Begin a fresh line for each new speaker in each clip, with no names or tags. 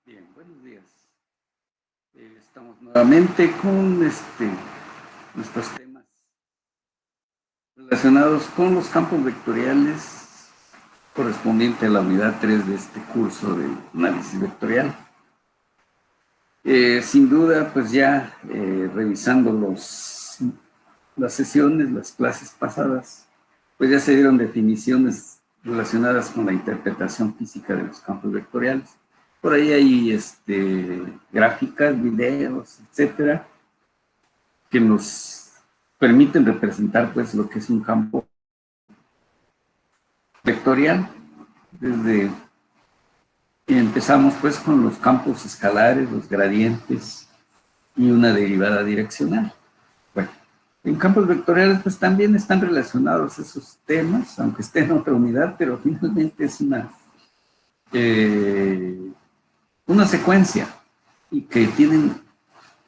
Bien, buenos días. Estamos nuevamente con nuestros temas relacionados con los campos vectoriales correspondiente a la unidad 3 de este curso de análisis vectorial. Sin duda, pues ya revisando las sesiones, las clases pasadas, pues ya se dieron definiciones relacionadas con la interpretación física de los campos vectoriales. Por ahí hay gráficas, videos, etcétera, que nos permiten representar pues lo que es un campo vectorial. Empezamos pues con los campos escalares, los gradientes y una derivada direccional. Bueno, en campos vectoriales pues también están relacionados esos temas, aunque esté en otra unidad, pero finalmente es una secuencia y que tienen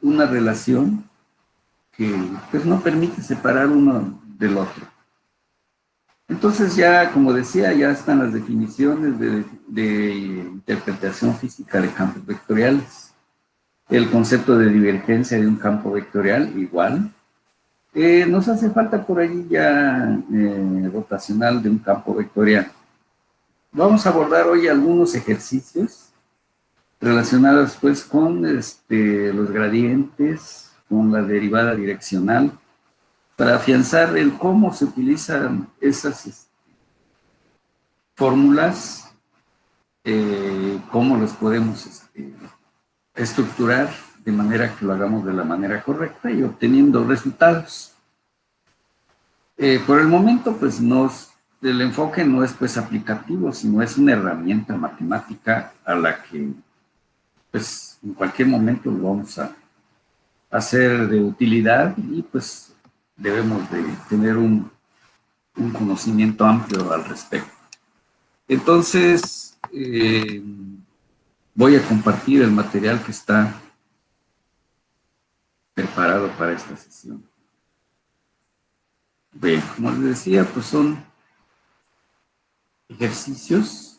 una relación que pues no permite separar uno del otro. Entonces ya, como decía, ya están las definiciones de interpretación física de campos vectoriales. El concepto de divergencia de un campo vectorial, igual. Nos hace falta por ahí ya rotacional de un campo vectorial. Vamos a abordar hoy algunos ejercicios relacionados pues con los gradientes, con la derivada direccional, para afianzar el cómo se utilizan esas fórmulas, cómo las podemos estructurar de manera que lo hagamos de la manera correcta y obteniendo resultados. Por el momento, pues el enfoque no es pues aplicativo, sino es una herramienta matemática a la que pues en cualquier momento lo vamos a hacer de utilidad y pues debemos de tener un conocimiento amplio al respecto. Entonces, voy a compartir el material que está preparado para esta sesión. Bien, como les decía, pues son ejercicios.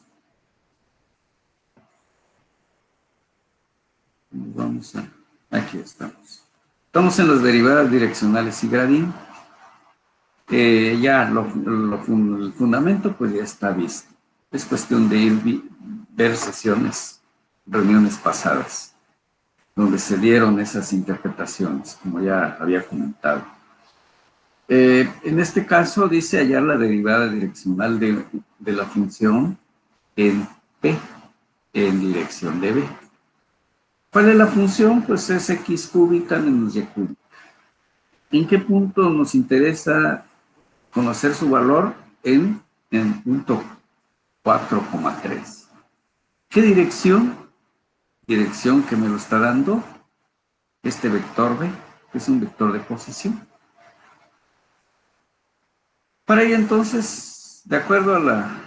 Aquí estamos. Estamos en las derivadas direccionales y gradientes. Ya el fundamento pues ya está visto. Es cuestión de ver sesiones, reuniones pasadas, donde se dieron esas interpretaciones, como ya había comentado. En este caso dice hallar la derivada direccional de la función en P, en dirección de B. ¿Cuál es la función? Pues es x cúbica menos y cúbica. ¿En qué punto nos interesa conocer su valor? En punto 4,3. ¿Qué dirección? Dirección que me lo está dando este vector B, que es un vector de posición. Para ello entonces, de acuerdo a la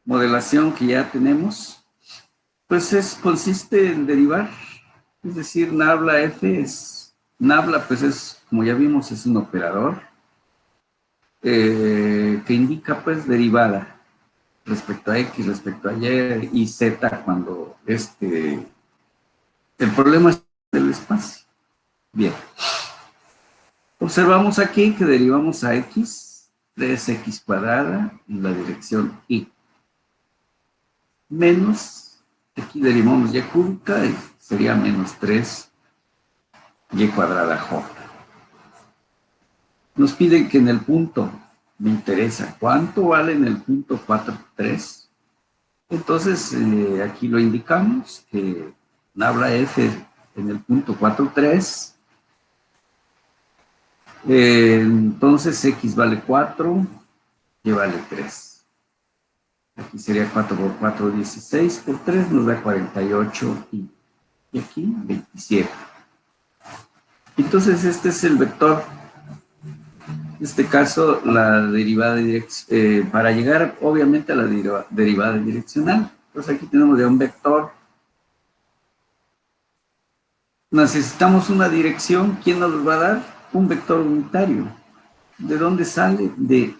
modelación que ya tenemos, pues consiste en derivar, es decir, nabla F nabla pues es, como ya vimos, es un operador que indica pues derivada respecto a X, respecto a Y y Z cuando el problema es del espacio. Bien. Observamos aquí que derivamos a X, 3X cuadrada en la dirección Y. Menos, aquí derivamos Y cúbica y sería menos 3Y cuadrada J. Nos piden que en el punto, me interesa, ¿cuánto vale en el punto 4,3? Entonces, aquí lo indicamos, que nabla F en el punto 4,3. Entonces, X vale 4, Y vale 3. Aquí sería 4 por 4, 16, por 3 nos da 48 y aquí 27. Entonces, este es el vector. En este caso, la derivada para llegar, obviamente, a la derivada direccional. Entonces, aquí tenemos ya un vector. Necesitamos una dirección. ¿Quién nos lo va a dar? Un vector unitario. ¿De dónde sale? De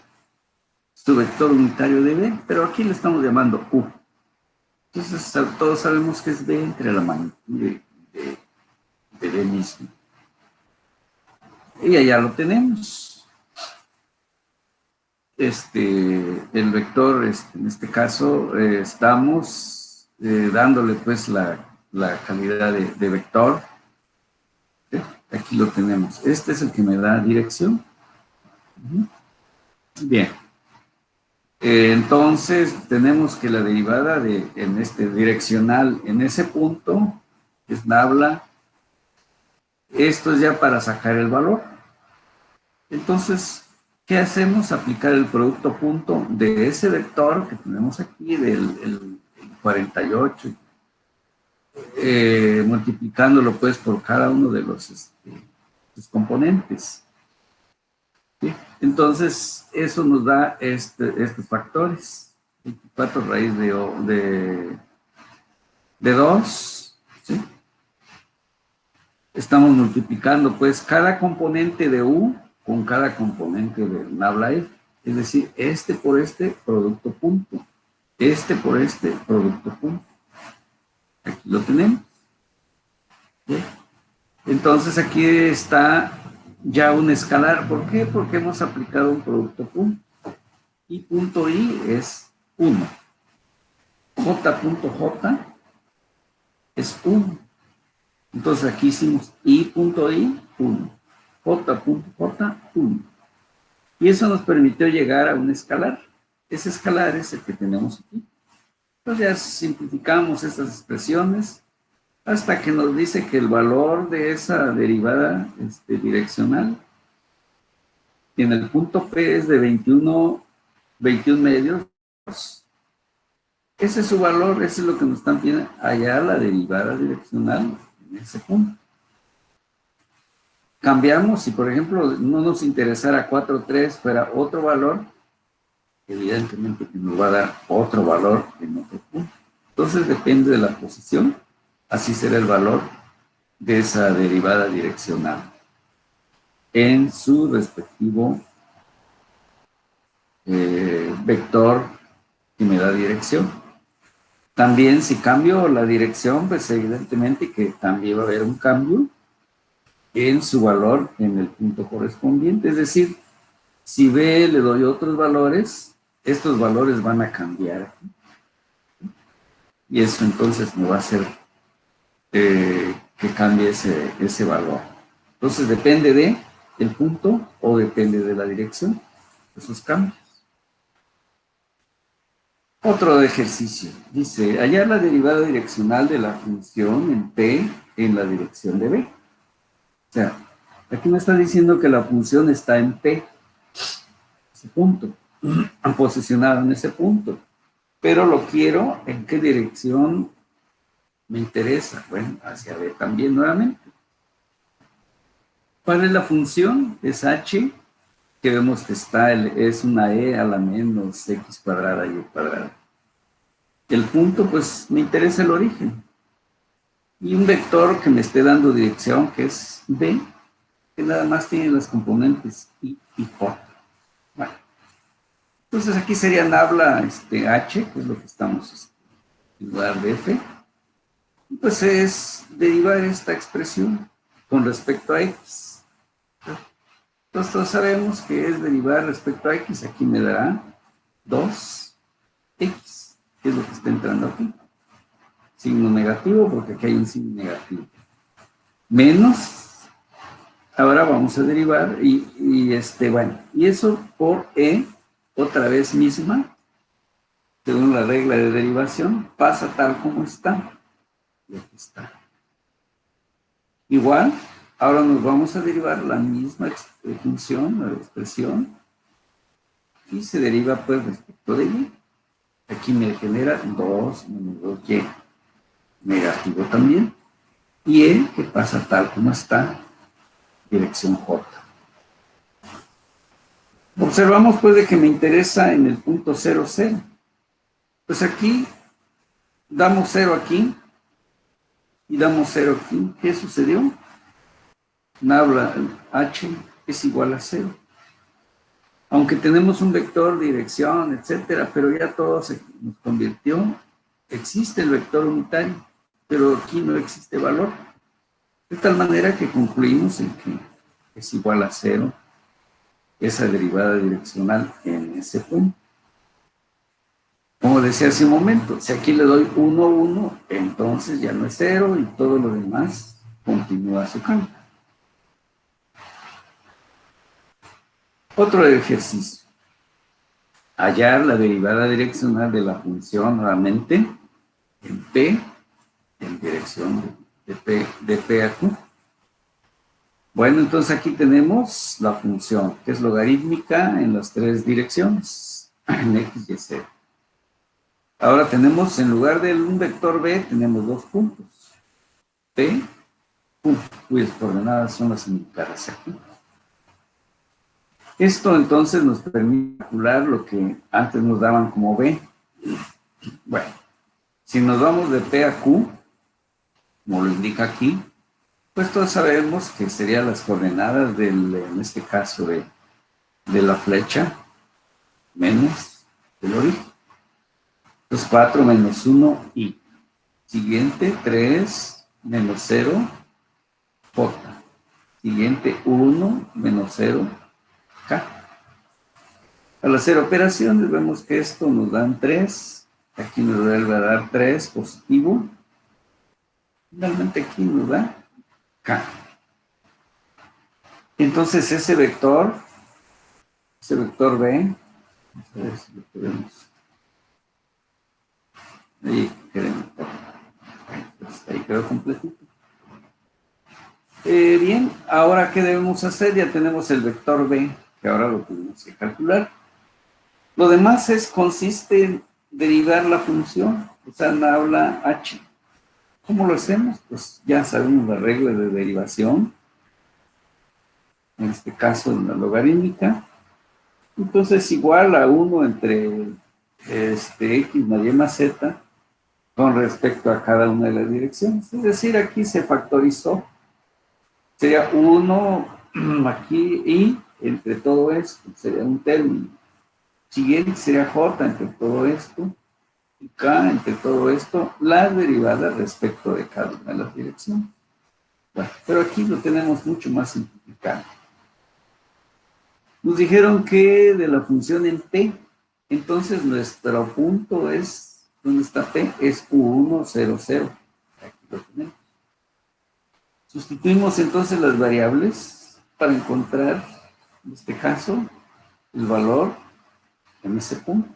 su vector unitario de B, pero aquí le estamos llamando U. Entonces, todos sabemos que es B entre la magnitud de B mismo. Y allá lo tenemos. El vector, en este caso, estamos dándole pues la calidad de vector. Aquí lo tenemos. Este es el que me da dirección. Bien. Entonces, tenemos que la derivada en direccional en ese punto, que es nabla, esto es ya para sacar el valor. Entonces, ¿qué hacemos? Aplicar el producto punto de ese vector que tenemos aquí, del 48, multiplicándolo pues por cada uno de los componentes. ¿Sí? Entonces, eso nos da estos factores. 24 raíz de 2, ¿sí? Estamos multiplicando pues cada componente de U con cada componente de nabla F. Es decir, este por este, producto punto. Este por este, producto punto. Aquí lo tenemos. ¿Sí? Entonces aquí está ya un escalar. ¿Por qué? Porque hemos aplicado un producto punto. Y punto I es 1. J.J es 1. Entonces aquí hicimos I.I, 1. J.J, 1. Y eso nos permitió llegar a un escalar. Ese escalar es el que tenemos aquí. Entonces ya simplificamos estas expresiones hasta que nos dice que el valor de esa derivada direccional en el punto P es de 21 medios. Ese es su valor, ese es lo que nos están pidiendo. Allá la derivada direccional en ese punto. Cambiamos, si por ejemplo no nos interesara 4,3 fuera otro valor, evidentemente que nos va a dar otro valor en otro punto. Entonces depende de la posición, así será el valor de esa derivada direccional en su respectivo vector que me da dirección. También si cambio la dirección, pues evidentemente que también va a haber un cambio en su valor en el punto correspondiente. Es decir, si B le doy otros valores, estos valores van a cambiar aquí. Y eso entonces me va a hacer que cambie ese valor. Entonces depende de el punto o depende de la dirección, esos cambios. Otro ejercicio, dice, hallar la derivada direccional de la función en P en la dirección de B. O sea, aquí me está diciendo que la función está en P, ese punto, posicionado en ese punto, pero lo quiero en qué dirección me interesa. Bueno, hacia B también nuevamente. ¿Cuál es la función? Es h, que vemos que es una e a la menos x cuadrada y cuadrada. El punto, pues, me interesa el origen. Y un vector que me esté dando dirección, que es b, que nada más tiene las componentes i y j. Bueno. Entonces aquí sería nabla h, que es lo que estamos en lugar de f. Pues es derivar esta expresión con respecto a x. Entonces todos sabemos que es derivar respecto a x. Aquí me dará 2x, que es lo que está entrando aquí. Signo negativo, porque aquí hay un signo negativo. Menos, ahora vamos a derivar, bueno, y eso por e, otra vez misma, según la regla de derivación, pasa tal como está. Y aquí está. Igual, ahora nos vamos a derivar la misma función, la expresión, y se deriva pues respecto de y. Aquí me genera 2 menos 2y, negativo también, y e que pasa tal como está, dirección j. Observamos pues de que me interesa en el punto 0, 0. Pues aquí damos 0 aquí y damos 0 aquí. ¿Qué sucedió? Nabla h es igual a 0. Aunque tenemos un vector, dirección, etcétera, pero ya todo se nos convirtió existe el vector unitario, pero aquí no existe valor. De tal manera que concluimos en que es igual a 0 esa derivada direccional en ese punto. Como decía hace un momento, si aquí le doy 1, 1, entonces ya no es 0 y todo lo demás continúa su campo. Otro ejercicio. Hallar la derivada direccional de la función nuevamente en P, en dirección de P a Q. Bueno, entonces aquí tenemos la función, que es logarítmica en las tres direcciones, en X y Z. Ahora tenemos, en lugar de un vector B, tenemos dos puntos. P, Q, cuyas coordenadas son las indicadas aquí. Esto entonces nos permite calcular lo que antes nos daban como B. Bueno, si nos vamos de P a Q, como lo indica aquí, pues todos sabemos que serían las coordenadas en este caso de la flecha menos el origen. Entonces 4 menos 1 y siguiente 3 menos 0 J. Siguiente 1 menos 0 K. Al hacer operaciones vemos que esto nos dan 3. Aquí nos vuelve a dar 3 positivo. Finalmente aquí nos da K. Entonces ese vector B, a ver si lo podemos. Ahí quedó completito. Bien, ahora ¿qué debemos hacer? Ya tenemos el vector B, que ahora lo tenemos que calcular. Lo demás consiste en derivar la función, o sea, en la tabla H. ¿Cómo lo hacemos? Pues ya sabemos la regla de derivación, en este caso en la logarítmica. Entonces igual a 1 entre X más Y más Z con respecto a cada una de las direcciones. Es decir, aquí se factorizó. Sería 1 aquí y entre todo esto sería un término. Siguiente sería J entre todo esto y K entre todo esto, las derivadas respecto de cada una de las direcciones. Bueno, pero aquí lo tenemos mucho más simplificado. Nos dijeron que de la función en P, entonces nuestro punto es, ¿dónde está P? Es U1, 0, 0. Aquí lo tenemos. Sustituimos entonces las variables para encontrar, en este caso, el valor en ese punto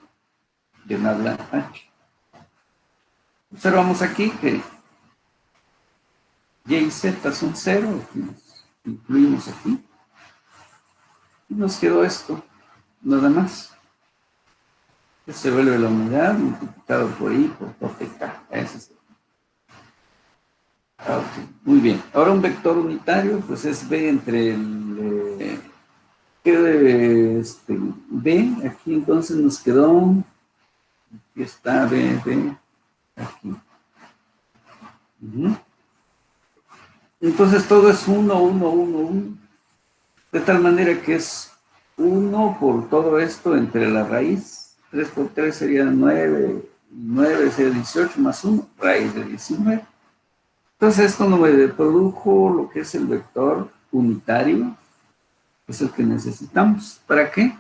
de tabla H. Observamos aquí que Y y Z son 0, incluimos aquí. Y nos quedó esto, nada más. Se vuelve la unidad multiplicado por I por J y K. Ese es. Okay. Muy bien. Ahora un vector unitario, pues es B entre el B. Aquí entonces nos quedó, aquí está B, aquí. Entonces todo es 1, 1, 1, 1. De tal manera que es 1 por todo esto entre la raíz. 3 por 3 sería 9. 9 sería 18 más 1, raíz de 19. Entonces esto nos produjo lo que es el vector unitario, que es el que necesitamos. ¿Para qué?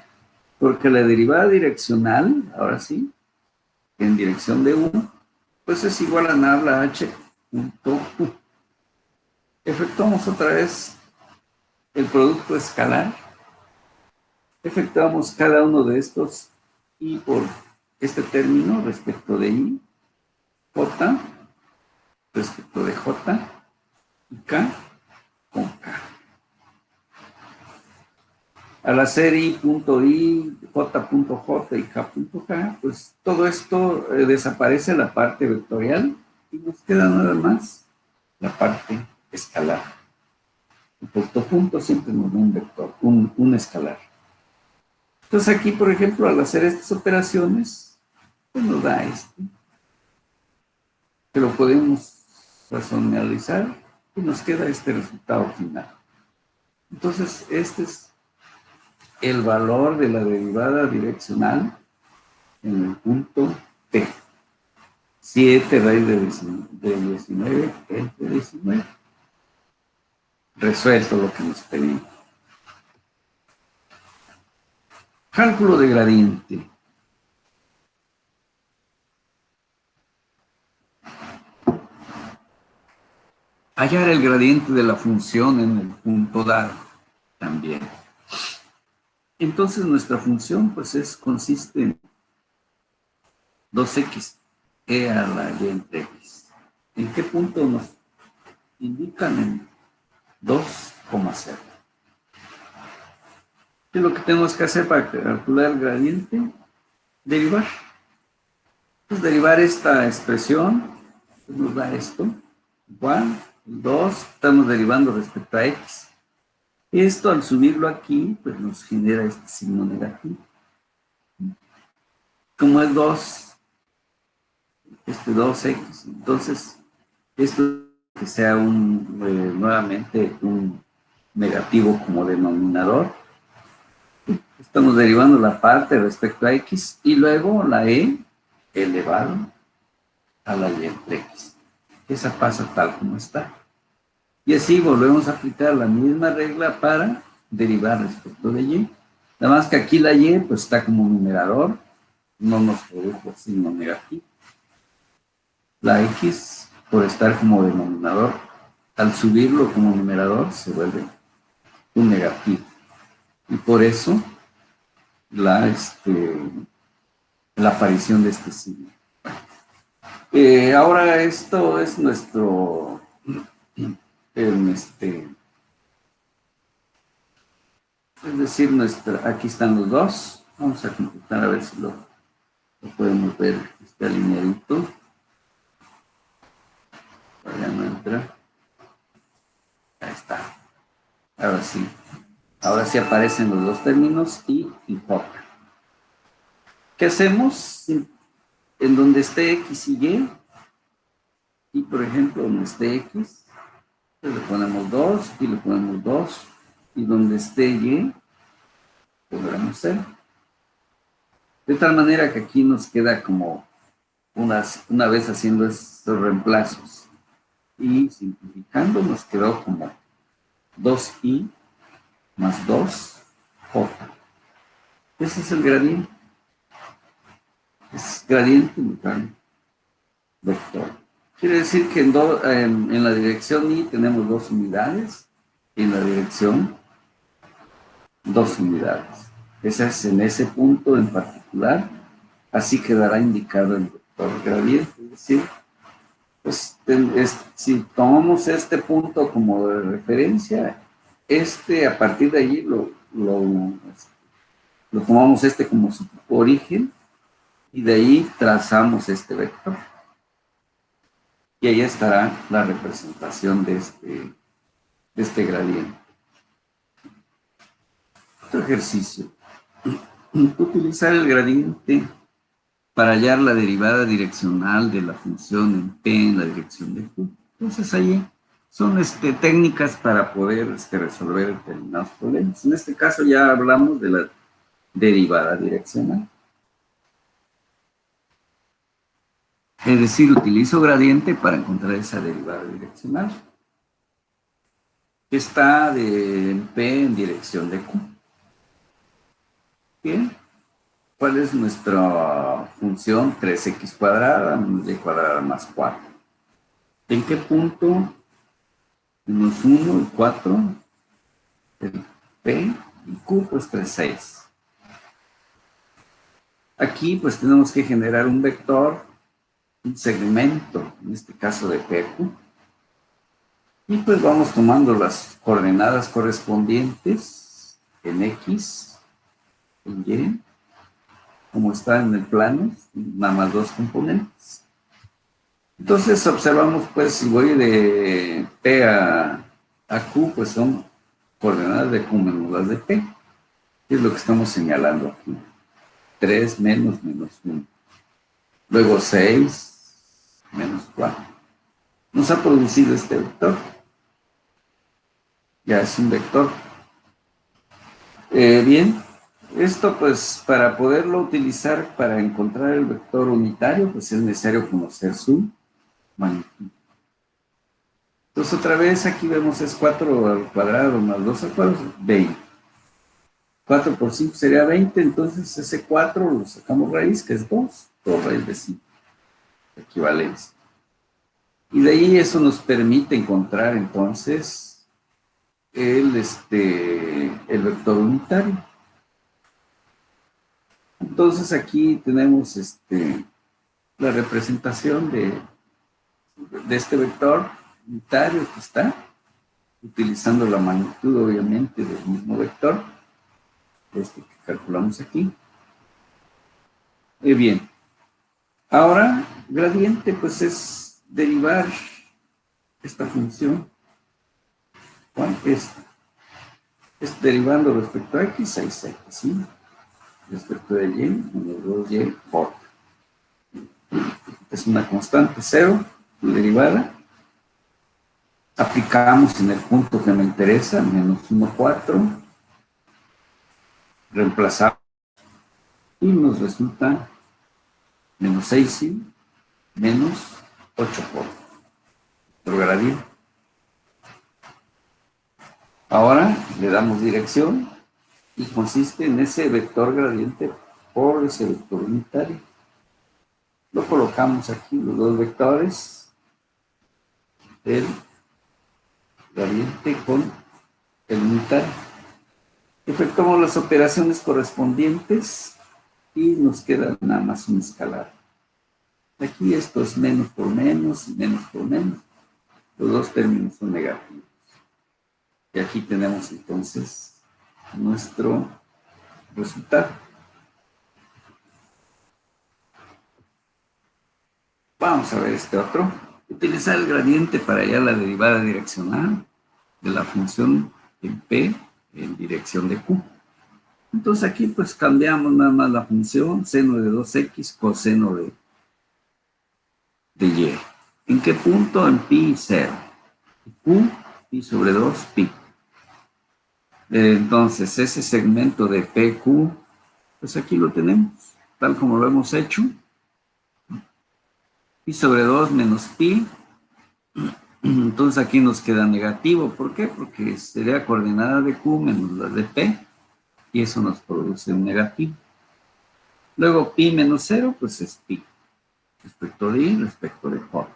Porque la derivada direccional, ahora sí, en dirección de 1, pues es igual a nabla H punto U. Efectuamos otra vez el producto escalar. Efectuamos cada uno de estos I por este término respecto de I, J respecto de J y K con K. Al hacer I.I, J.J y K.K, pues todo esto desaparece la parte vectorial y nos queda nada más la parte escalar. El punto siempre nos da un vector, un escalar. Entonces aquí, por ejemplo, al hacer estas operaciones, pues nos da esto. Que lo podemos racionalizar y nos queda este resultado final. Entonces, este es el valor de la derivada direccional en el punto P. 7 raíz de 19 entre 19. Resuelto lo que nos pedimos. Cálculo de gradiente. Hallar el gradiente de la función en el punto dado también. Entonces nuestra función pues consiste en 2x e a la y entre x. ¿En qué punto nos indican? En 2,0. ¿Qué es lo que tenemos que hacer para calcular el gradiente? Derivar. Pues derivar esta expresión, pues nos da esto, igual, 2, estamos derivando respecto a x. Esto al subirlo aquí, pues nos genera este signo negativo. Como es 2, 2x, entonces esto que sea nuevamente un negativo como denominador. Estamos derivando la parte respecto a x y luego la e elevado a la y entre x. Esa pasa tal como está. Y así volvemos a aplicar la misma regla para derivar respecto de y. Nada más que aquí la y pues está como numerador, no nos produjo signo negativo. La x, por estar como denominador, al subirlo como numerador se vuelve un negativo. Y por eso la aparición de este signo. Ahora esto es nuestro es decir, aquí están los dos. Vamos a computar a ver si lo podemos ver, este alineadito. Ya no entra. Ahí está. Ahora sí. Ahora sí aparecen los dos términos y J. ¿Qué hacemos? En donde esté X y por ejemplo, donde esté X, pues le ponemos 2 y le ponemos 2, y donde esté Y, podremos ser. De tal manera que aquí nos queda como una vez haciendo estos reemplazos y simplificando nos quedó como 2i más 2j. Ese es el gradiente. Es gradiente neutral vector. Quiere decir que en la dirección y tenemos 2 unidades y en la dirección 2 unidades. Ese es en ese punto en particular. Así quedará indicado el vector gradiente. Es decir, pues, si tomamos este punto como de referencia, a partir de allí lo tomamos como su origen y de ahí trazamos este vector. Y ahí estará la representación de este gradiente. Otro ejercicio. Utilizar el gradiente para hallar la derivada direccional de la función en P en la dirección de Q. Entonces ahí son técnicas para poder resolver determinados problemas. En este caso ya hablamos de la derivada direccional. Es decir, utilizo gradiente para encontrar esa derivada direccional. Que está de P en dirección de Q. Bien. ¿Cuál es nuestra función? 3x cuadrada menos y cuadrada más 4. ¿En qué punto? Menos 1 y 4. El P y Q, pues 3, 6. Aquí, pues tenemos que generar un vector, un segmento, en este caso de PQ. Y pues vamos tomando las coordenadas correspondientes en X, en Y, como está en el plano, nada más 2 componentes. Entonces observamos, pues, si voy de P a Q, pues son coordenadas de Q menos las de P. ¿Qué es lo que estamos señalando aquí? 3 menos 1. Luego 6 menos 4. Nos ha producido este vector. Ya es un vector. Bien, Esto, pues, para poderlo utilizar para encontrar el vector unitario, pues es necesario conocer su magnitud. Entonces, otra vez aquí vemos es 4 al cuadrado más 2 al cuadrado, 20. 4 por 5 sería 20, entonces ese 4 lo sacamos raíz, que es 2, 2 raíz de 5, equivalencia. Y de ahí eso nos permite encontrar entonces el vector unitario. Entonces aquí tenemos la representación de este vector unitario que está, utilizando la magnitud obviamente del mismo vector, que calculamos aquí. Bien, ahora gradiente pues es derivar esta función. ¿Cuál es? Es derivando respecto a x, 6x, ¿sí? Respecto de y, menos 2y por. Es una constante 0, derivada. Aplicamos en el punto que me interesa, menos 1, 4. Reemplazamos y nos resulta menos 6, menos 8 por. Nuestro gradiente. Ahora le damos dirección y consiste en ese vector gradiente por ese vector unitario. Lo colocamos aquí, los dos vectores, el gradiente con el unitario. Efectuamos las operaciones correspondientes y nos queda nada más un escalar. Aquí esto es menos por menos y menos por menos. Los dos términos son negativos. Y aquí tenemos entonces nuestro resultado. Vamos a ver este otro. Utilizar el gradiente para hallar la derivada direccional de la función en P en dirección de Q. Entonces aquí pues cambiamos nada más la función seno de 2x coseno de Y. ¿En qué punto? En pi 0. Q, pi sobre 2, pi. Entonces ese segmento de PQ, pues aquí lo tenemos, tal como lo hemos hecho. Pi sobre 2 menos pi. Entonces aquí nos queda negativo. ¿Por qué? Porque sería coordenada de Q menos la de P. Y eso nos produce un negativo. Luego pi menos 0, pues es pi. Respecto de y, respecto de J.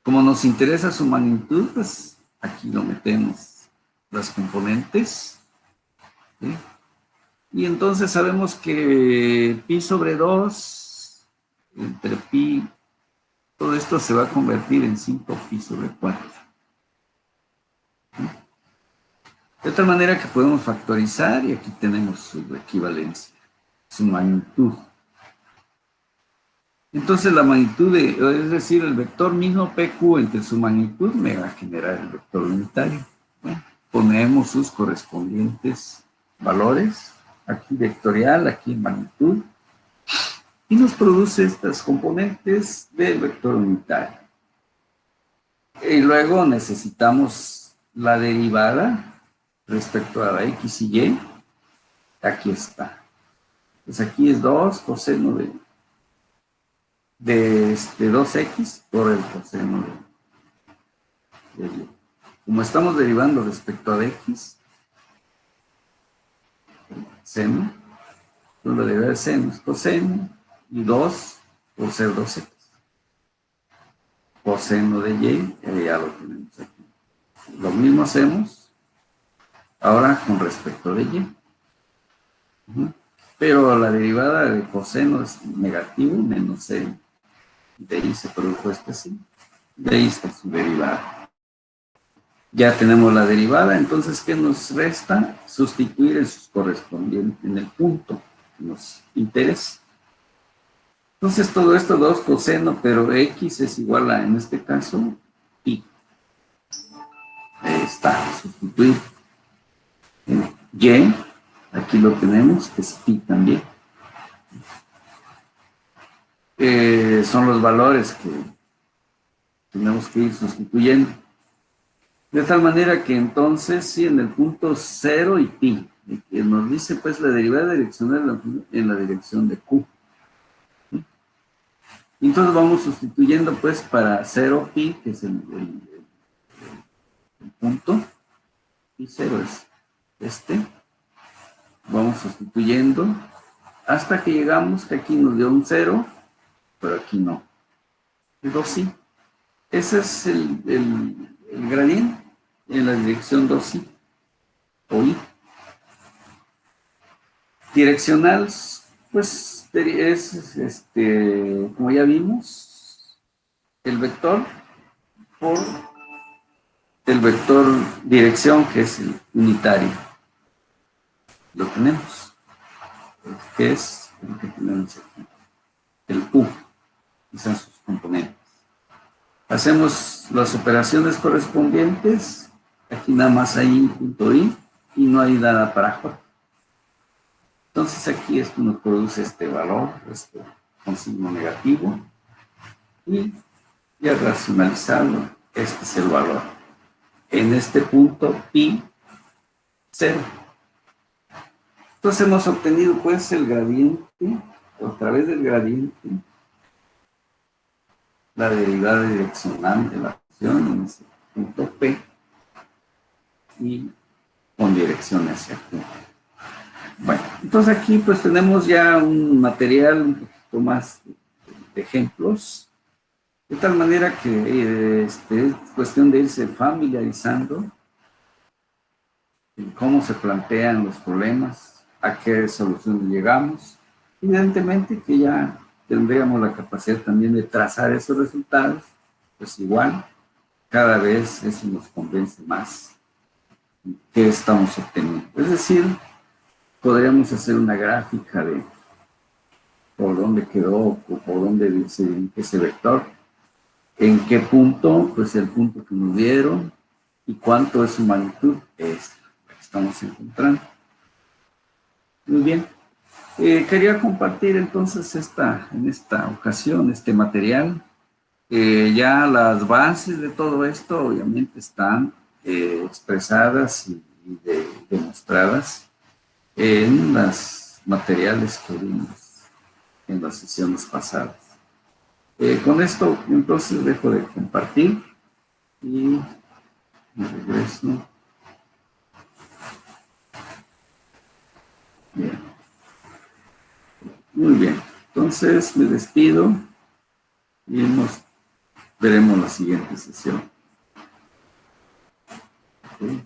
Como nos interesa su magnitud, pues aquí lo metemos las componentes. ¿Sí? Y entonces sabemos que pi sobre 2, entre pi, todo esto se va a convertir en 5 pi sobre 4. ¿Sí? De tal manera que podemos factorizar y aquí tenemos su equivalencia, su magnitud. Entonces la magnitud, es decir, el vector mismo PQ entre su magnitud me va a generar el vector unitario. Bueno, ponemos sus correspondientes valores, aquí vectorial, aquí magnitud, y nos produce estas componentes del vector unitario. Y luego necesitamos la derivada respecto a la x y y. Aquí está. Pues aquí es 2 coseno de 2x por el coseno de y. Como estamos derivando respecto a x, seno, entonces la derivada de seno es coseno y 2 por ser 2x. Coseno de y, ya lo tenemos aquí. Lo mismo hacemos ahora con respecto de y. Pero la derivada de coseno es negativo menos c. De ahí se produjo este sí. De ahí está su derivada. Ya tenemos la derivada, entonces, ¿qué nos resta? Sustituir en sus correspondientes, en el punto que nos interesa. Entonces, todo esto 2 coseno, pero x es igual a, en este caso, pi. Ahí está, sustituir. Y, aquí lo tenemos, que es pi también. Son los valores que tenemos que ir sustituyendo. De tal manera que entonces, sí, en el punto 0 y pi, que nos dice pues la derivada direccional en la dirección de Q. Entonces vamos sustituyendo pues para 0 pi, que es el punto, y 0 es este. Vamos sustituyendo hasta que llegamos que aquí nos dio un 0, pero aquí no. Y 2 sí. Ese es el gradiente en la dirección 2 sí o i. Direccional, pues es, como ya vimos, el vector por el vector dirección, que es el unitario. Lo tenemos, que es el que tenemos aquí, el U, y son sus componentes. Hacemos las operaciones correspondientes, aquí nada más hay punto I, y no hay nada para J. Entonces aquí esto nos produce este valor, con signo negativo, y ya racionalizado, este es el valor. En este punto, pi, 0. Entonces hemos obtenido pues el gradiente, a través del gradiente, la derivada direccional de la función en ese punto P, y con dirección hacia Q. Bueno, entonces aquí pues tenemos ya un material un poquito más de ejemplos, de tal manera que es cuestión de irse familiarizando en cómo se plantean los problemas, a qué soluciones llegamos. Evidentemente que ya tendríamos la capacidad también de trazar esos resultados, pues igual, cada vez eso nos convence más qué estamos obteniendo. Es decir, podríamos hacer una gráfica de por dónde quedó o por dónde se dirige ese vector, en qué punto, pues el punto que nos dieron, y cuánto es su magnitud, esta que estamos encontrando. Muy bien. Quería compartir entonces en esta ocasión este material. Ya las bases de todo esto obviamente están expresadas y demostradas en los materiales que vimos en las sesiones pasadas. Con esto entonces dejo de compartir y me regreso. Bien. Muy bien. Entonces me despido y veremos la siguiente sesión. Okay.